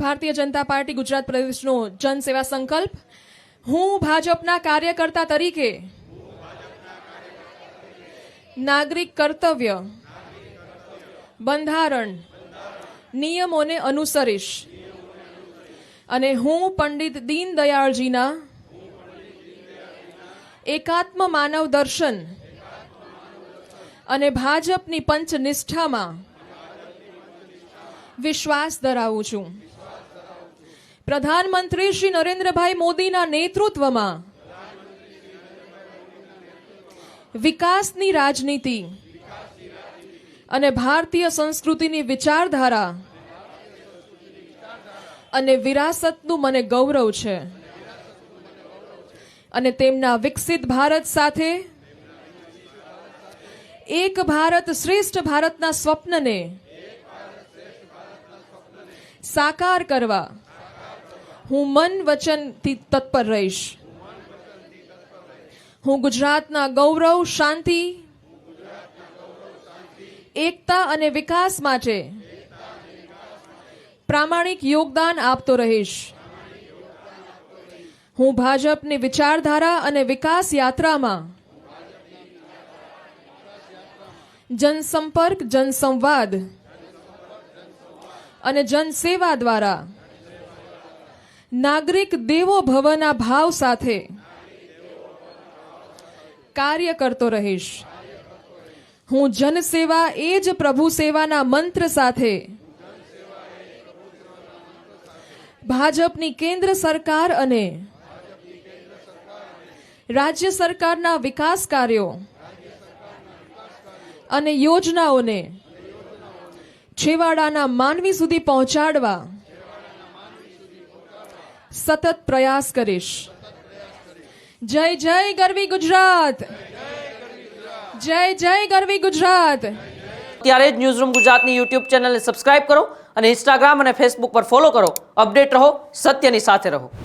Bharatiya Janata party Gujarat પ્રદેશનો જનસેવા સંકલ્પ. હું ભાજપના કાર્યકર્તા તરીકે નાગરિક કર્તવ્ય, બંધારણ, નિયમોને અનુસરીશ અને હું પંડિત દીનદયાળજીના એકાત્મ માનવ દર્શન અને ભાજપની પંચનિષ્ઠામાં વિશ્વાસ ધરાવું છું. પ્રધાનમંત્રી શ્રી નરેન્દ્રભાઈ મોદીના નેતૃત્વમાં વિકાસની રાજનીતિ અને ભારતીય સંસ્કૃતિની વિચારધારા અને વિરાસતનું મને ગૌરવ છે અને તેમના વિકસિત ભારત સાથે એક ભારત શ્રેષ્ઠ ભારતના સ્વપ્નને સાકાર કરવા હું મન વચનથી તત્પર રહીશ. હું ગુજરાતના ગૌરવ, શાંતિ, એકતા અને વિકાસ માટે પ્રામાણિક યોગદાન આપતો રહીશ. હું ભાજપની વિચારધારા અને વિકાસ યાત્રામાં જનસંપર્ક, જનસંવાદ અને જનસેવા દ્વારા નાગરિક દેવો ભવના ભાવ સાથે કાર્ય કરતો રહીશ. હું જનસેવા એ જ પ્રભુ સેવાના મંત્ર સાથે ભાજપની કેન્દ્ર સરકાર અને રાજ્ય સરકારના વિકાસ કાર્યો અને યોજનાઓને છેવાડાના માનવી સુધી પહોંચાડવા સતત પ્રયાસ કરીશ. જય જય ગરવી ગુજરાત, જય જય ગરવી ગુજરાત. ત્યારે જ ન્યૂઝરૂમ ગુજરાતની યુટ્યુબ ચેનલને સબસ્ક્રાઇબ કરો અને ઇન્સ્ટાગ્રામ અને ફેસબુક પર ફોલો કરો. અપડેટ રહો, સત્યની સાથે રહો.